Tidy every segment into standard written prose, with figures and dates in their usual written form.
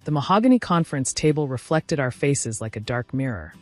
The mahogany conference table reflected our faces like a dark mirror.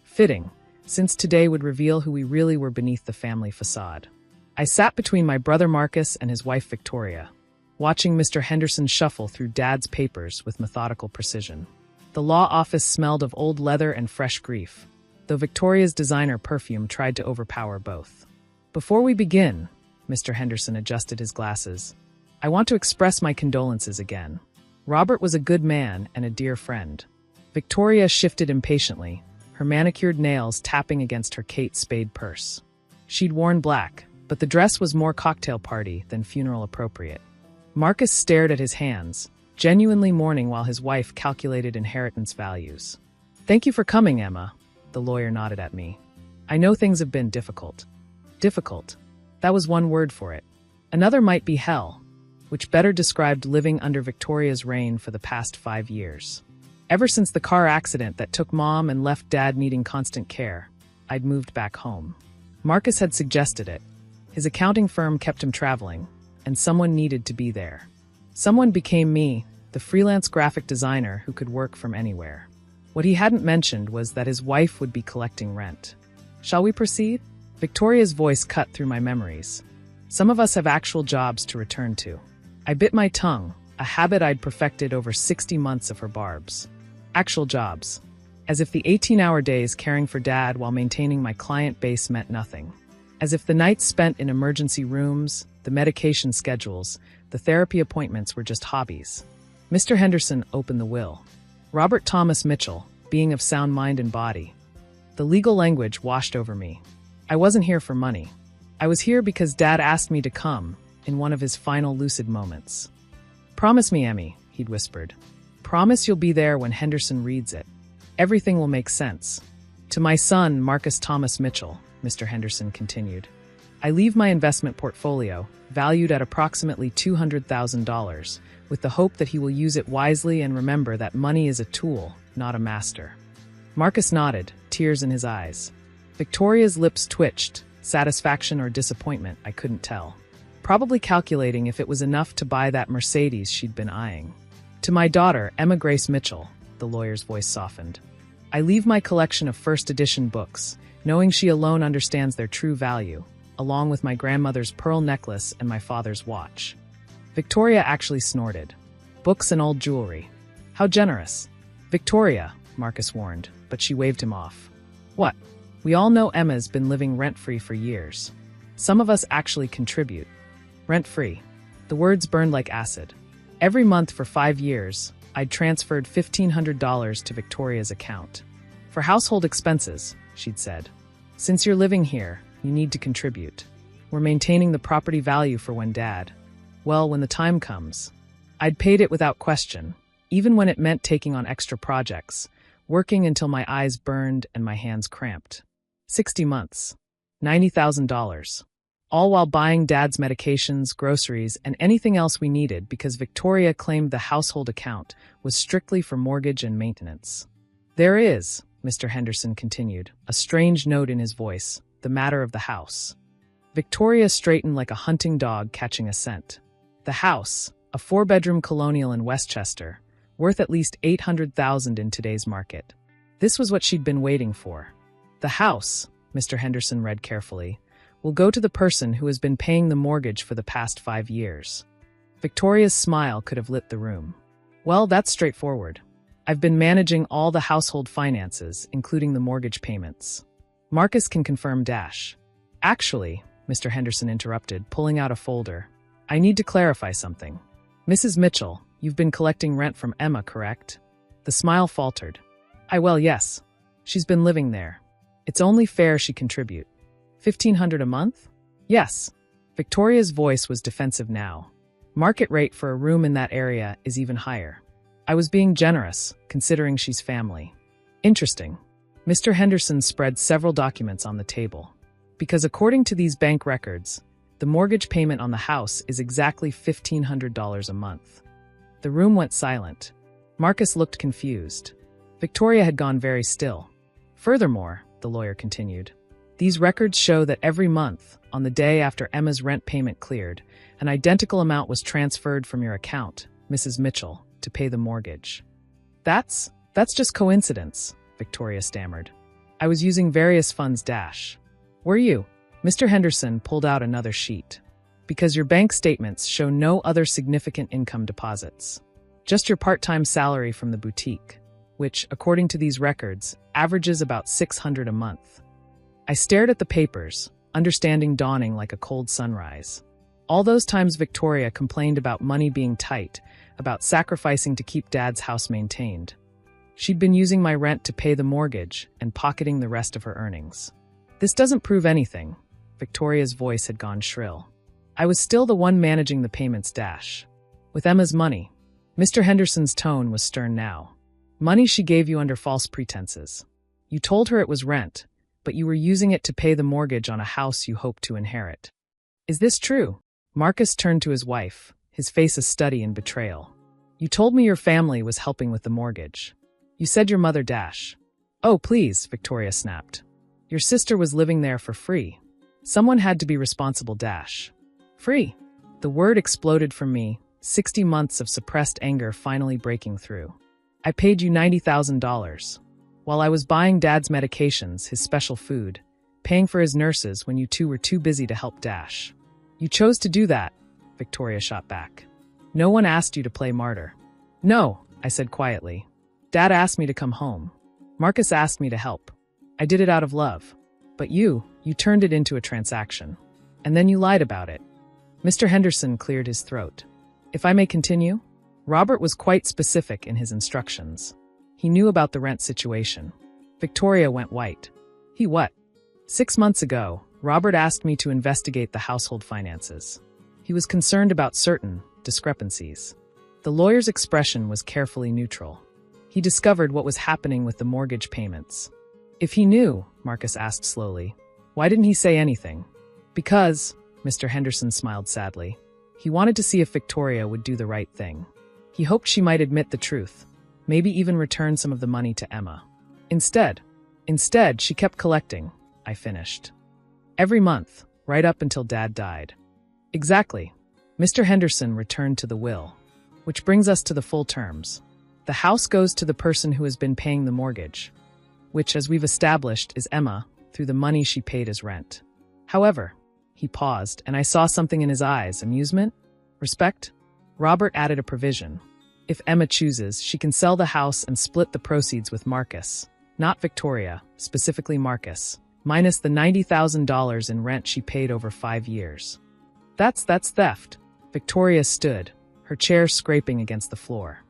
Fitting, since today would reveal who we really were beneath the family facade. I sat between my brother Marcus and his wife Victoria, watching Mr. Henderson shuffle through Dad's papers with methodical precision. The law office smelled of old leather and fresh grief, though Victoria's designer perfume tried to overpower both. Before we begin, Mr. Henderson adjusted his glasses, I want to express my condolences again. Robert was a good man and a dear friend. Victoria shifted impatiently, her manicured nails tapping against her Kate Spade purse. She'd worn black, but the dress was more cocktail party than funeral appropriate. Marcus stared at his hands, genuinely mourning while his wife calculated inheritance values. Thank you for coming, Emma, the lawyer nodded at me. I know things have been difficult. Difficult. That was one word for it. Another might be hell, which better described living under Victoria's reign for the past 5 years. Ever since the car accident that took Mom and left Dad needing constant care, I'd moved back home. Marcus had suggested it. His accounting firm kept him traveling, and someone needed to be there. Someone became me, the freelance graphic designer who could work from anywhere. What he hadn't mentioned was that his wife would be collecting rent. Shall we proceed? Victoria's voice cut through my memories. Some of us have actual jobs to return to. I bit my tongue, a habit I'd perfected over 60 months of her barbs. Actual jobs. As if the 18-hour days caring for Dad while maintaining my client base meant nothing. As if the nights spent in emergency rooms, the medication schedules, the therapy appointments were just hobbies. Mr. Henderson opened the will. Robert Thomas Mitchell, being of sound mind and body. The legal language washed over me. I wasn't here for money. I was here because Dad asked me to come, in one of his final lucid moments. Promise me, Emmy, he'd whispered. Promise you'll be there when Henderson reads it. Everything will make sense. To my son, Marcus Thomas Mitchell, Mr. Henderson continued. I leave my investment portfolio, valued at approximately $200,000, with the hope that he will use it wisely and remember that money is a tool, not a master. Marcus nodded, tears in his eyes. Victoria's lips twitched, satisfaction or disappointment, I couldn't tell. Probably calculating if it was enough to buy that Mercedes she'd been eyeing. To my daughter, Emma Grace Mitchell, the lawyer's voice softened. I leave my collection of first edition books, knowing she alone understands their true value, along with my grandmother's pearl necklace and my father's watch. Victoria actually snorted. Books and old jewelry. How generous. Victoria, Marcus warned, but she waved him off. What? We all know Emma's been living rent-free for years. Some of us actually contribute. Rent-free. The words burned like acid. Every month for 5 years, I'd transferred $1,500 to Victoria's account. For household expenses, she'd said. Since you're living here, you need to contribute. We're maintaining the property value for when when the time comes. I'd paid it without question, even when it meant taking on extra projects, working until my eyes burned and my hands cramped. 60 months. $90,000. All while buying Dad's medications, groceries, and anything else we needed because Victoria claimed the household account was strictly for mortgage and maintenance. There is, Mr. Henderson continued, a strange note in his voice, the matter of the house. Victoria straightened like a hunting dog catching a scent. The house, a 4-bedroom colonial in Westchester, worth at least $800,000 in today's market. This was what she'd been waiting for. The house, Mr. Henderson read carefully, will go to the person who has been paying the mortgage for the past 5 years. Victoria's smile could have lit the room. Well, that's straightforward. I've been managing all the household finances, including the mortgage payments. Marcus can confirm dash. Actually, Mr. Henderson interrupted, pulling out a folder. I need to clarify something. Mrs. Mitchell, you've been collecting rent from Emma, correct? The smile faltered. Yes. She's been living there. It's only fair she contribute. $1,500 a month? Yes. Victoria's voice was defensive now. Market rate for a room in that area is even higher. I was being generous, considering she's family. Interesting. Mr. Henderson spread several documents on the table. Because according to these bank records, the mortgage payment on the house is exactly $1,500 a month. The room went silent. Marcus looked confused. Victoria had gone very still. Furthermore, the lawyer continued, these records show that every month, on the day after Emma's rent payment cleared, an identical amount was transferred from your account, Mrs. Mitchell, to pay the mortgage. That's just coincidence, Victoria stammered. I was using various funds dash. Were you? Mr. Henderson pulled out another sheet. Because your bank statements show no other significant income deposits. Just your part-time salary from the boutique, which, according to these records, averages about $600 a month. I stared at the papers, understanding dawning like a cold sunrise. All those times Victoria complained about money being tight, about sacrificing to keep Dad's house maintained. She'd been using my rent to pay the mortgage and pocketing the rest of her earnings. This doesn't prove anything. Victoria's voice had gone shrill. I was still the one managing the payments dash. With Emma's money. Mr. Henderson's tone was stern now. Money she gave you under false pretenses. You told her it was rent, but you were using it to pay the mortgage on a house you hoped to inherit. Is this true? Marcus turned to his wife, his face a study in betrayal. You told me your family was helping with the mortgage. You said your mother dash. Oh, please, Victoria snapped. Your sister was living there for free. Someone had to be responsible dash. Free. The word exploded from me, 60 months of suppressed anger finally breaking through. I paid you $90,000. While I was buying Dad's medications, his special food, paying for his nurses when you two were too busy to help dash. You chose to do that, Victoria shot back. No one asked you to play martyr. No, I said quietly. Dad asked me to come home. Marcus asked me to help. I did it out of love. But you turned it into a transaction. And then you lied about it. Mr. Henderson cleared his throat. If I may continue? Robert was quite specific in his instructions. He knew about the rent situation. Victoria went white. He what? 6 months ago, Robert asked me to investigate the household finances. He was concerned about certain discrepancies. The lawyer's expression was carefully neutral. He discovered what was happening with the mortgage payments. If he knew, Marcus asked slowly, why didn't he say anything? Because, Mr. Henderson smiled sadly, he wanted to see if Victoria would do the right thing. He hoped she might admit the truth, maybe even return some of the money to Emma. Instead, she kept collecting, I finished. Every month, right up until Dad died. Exactly. Mr. Henderson returned to the will. Which brings us to the full terms. The house goes to the person who has been paying the mortgage, which, as we've established, is Emma, through the money she paid as rent. However, he paused, and I saw something in his eyes. Amusement? Respect? Robert added a provision. If Emma chooses, she can sell the house and split the proceeds with Marcus. Not Victoria, specifically Marcus, minus the $90,000 in rent she paid over 5 years. That's theft. Victoria stood, her chair scraping against the floor.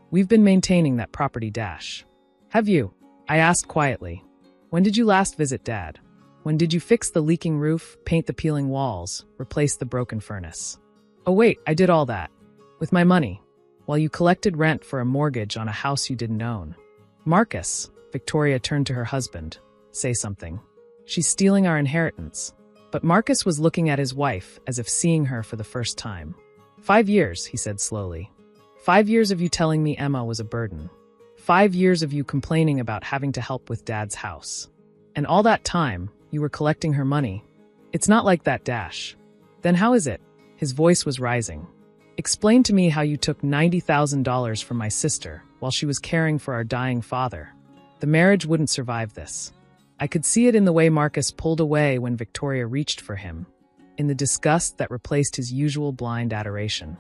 We've been maintaining that property dash. Have you? I asked quietly. When did you last visit Dad? When did you fix the leaking roof, paint the peeling walls, replace the broken furnace? Oh wait, I did all that. With my money. While you collected rent for a mortgage on a house you didn't own. Marcus, Victoria turned to her husband. Say something. She's stealing our inheritance. But Marcus was looking at his wife as if seeing her for the first time. 5 years, he said slowly. 5 years of you telling me Emma was a burden. 5 years of you complaining about having to help with Dad's house. And all that time, you were collecting her money. It's not like that dash. Then how is it? His voice was rising. Explain to me how you took $90,000 from my sister while she was caring for our dying father. The marriage wouldn't survive this. I could see it in the way Marcus pulled away when Victoria reached for him, in the disgust that replaced his usual blind adoration.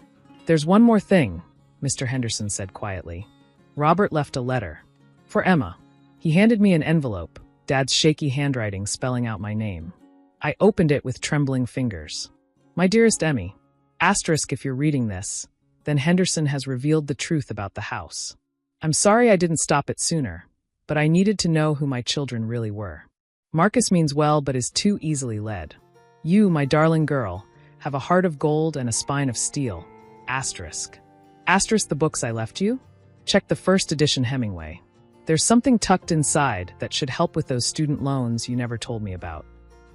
There's one more thing, Mr. Henderson said quietly. Robert left a letter. For Emma. He handed me an envelope, Dad's shaky handwriting spelling out my name. I opened it with trembling fingers. My dearest Emmy, asterisk if you're reading this, then Henderson has revealed the truth about the house. I'm sorry I didn't stop it sooner, but I needed to know who my children really were. Marcus means well but is too easily led. You, my darling girl, have a heart of gold and a spine of steel. Asterisk. Asterisk the books I left you? Check the first edition Hemingway. There's something tucked inside that should help with those student loans you never told me about.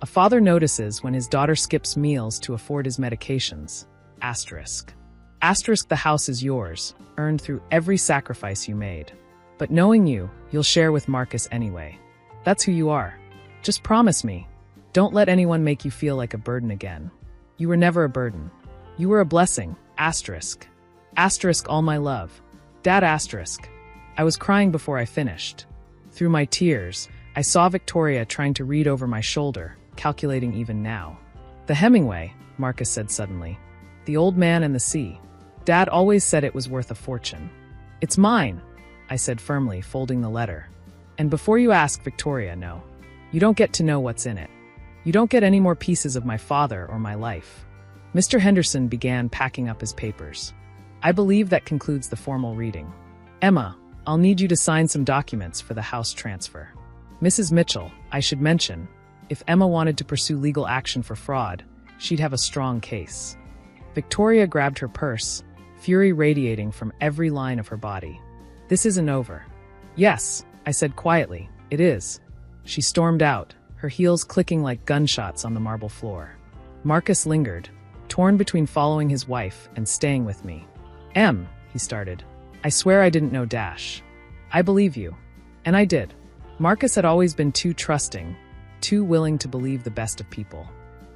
A father notices when his daughter skips meals to afford his medications. Asterisk. Asterisk the house is yours, earned through every sacrifice you made. But knowing you, you'll share with Marcus anyway. That's who you are. Just promise me. Don't let anyone make you feel like a burden again. You were never a burden. You were a blessing. Asterisk. Asterisk all my love. Dad asterisk. I was crying before I finished. Through my tears, I saw Victoria trying to read over my shoulder, calculating even now. The Hemingway, Marcus said suddenly. The Old Man and the Sea. Dad always said it was worth a fortune. It's mine, I said firmly, folding the letter. And before you ask, Victoria, no. You don't get to know what's in it. You don't get any more pieces of my father or my life. Mr. Henderson began packing up his papers. I believe that concludes the formal reading. Emma, I'll need you to sign some documents for the house transfer. Mrs. Mitchell, I should mention, if Emma wanted to pursue legal action for fraud, she'd have a strong case. Victoria grabbed her purse, fury radiating from every line of her body. This isn't over. Yes, I said quietly, it is. She stormed out, her heels clicking like gunshots on the marble floor. Marcus lingered, torn between following his wife and staying with me. He started. I swear I didn't know Dash. I believe you. And I did. Marcus had always been too trusting, too willing to believe the best of people.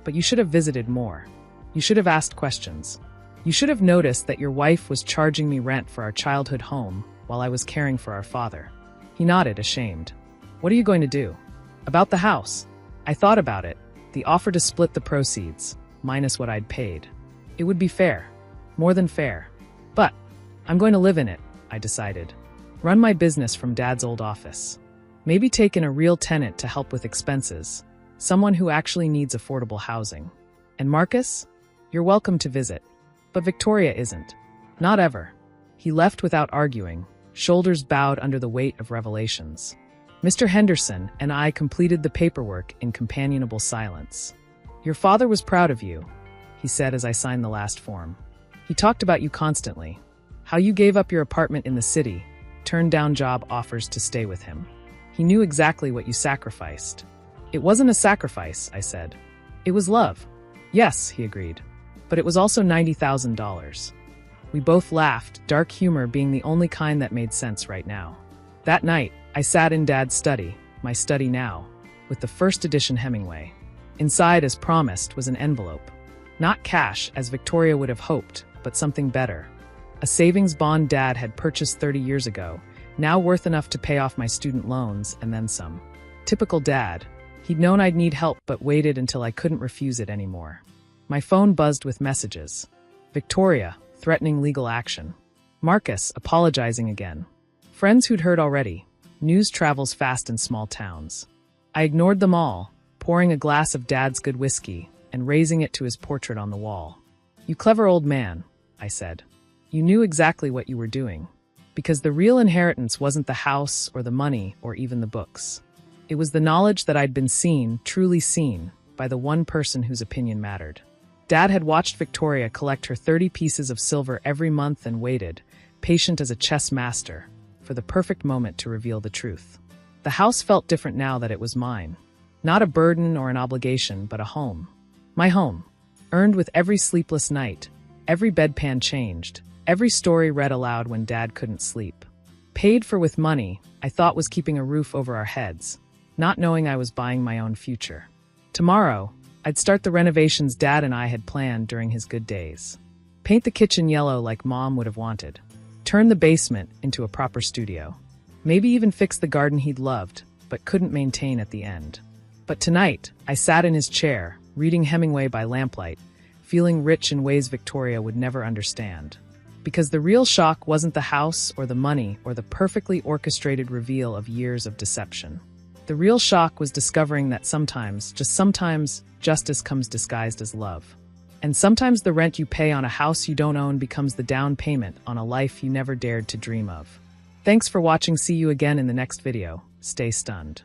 But you should have visited more. You should have asked questions. You should have noticed that your wife was charging me rent for our childhood home while I was caring for our father. He nodded, ashamed. What are you going to do? About the house. I thought about it. The offer to split the proceeds, minus what I'd paid. It would be fair. More than fair. But I'm going to live in it, I decided. Run my business from Dad's old office. Maybe take in a real tenant to help with expenses. Someone who actually needs affordable housing. And Marcus? You're welcome to visit. But Victoria isn't. Not ever. He left without arguing, shoulders bowed under the weight of revelations. Mr. Henderson and I completed the paperwork in companionable silence. Your father was proud of you, he said as I signed the last form. He talked about you constantly. How you gave up your apartment in the city, turned down job offers to stay with him. He knew exactly what you sacrificed. It wasn't a sacrifice, I said. It was love. Yes, he agreed. But it was also $90,000. We both laughed, dark humor being the only kind that made sense right now. That night, I sat in Dad's study, my study now, with the first edition Hemingway. Inside, as promised, was an envelope. Not cash, as Victoria would have hoped, but something better. A savings bond Dad had purchased 30 years ago, now worth enough to pay off my student loans and then some. Typical Dad. He'd known I'd need help but waited until I couldn't refuse it anymore. My phone buzzed with messages. Victoria, threatening legal action. Marcus, apologizing again. Friends who'd heard already. News travels fast in small towns. I ignored them all, pouring a glass of Dad's good whiskey and raising it to his portrait on the wall. You clever old man, I said. You knew exactly what you were doing. Because the real inheritance wasn't the house or the money or even the books. It was the knowledge that I'd been seen, truly seen, by the one person whose opinion mattered. Dad had watched Victoria collect her 30 pieces of silver every month and waited, patient as a chess master, for the perfect moment to reveal the truth. The house felt different now that it was mine. Not a burden or an obligation, but a home. My home. Earned with every sleepless night, every bedpan changed, every story read aloud when Dad couldn't sleep. Paid for with money, I thought was keeping a roof over our heads, not knowing I was buying my own future. Tomorrow, I'd start the renovations Dad and I had planned during his good days. Paint the kitchen yellow like Mom would have wanted. Turn the basement into a proper studio. Maybe even fix the garden he'd loved, but couldn't maintain at the end. But tonight, I sat in his chair, reading Hemingway by lamplight, feeling rich in ways Victoria would never understand. Because the real shock wasn't the house or the money or the perfectly orchestrated reveal of years of deception. The real shock was discovering that sometimes, just sometimes, justice comes disguised as love. And sometimes the rent you pay on a house you don't own becomes the down payment on a life you never dared to dream of. Thanks for watching. See you again in the next video. Stay stunned.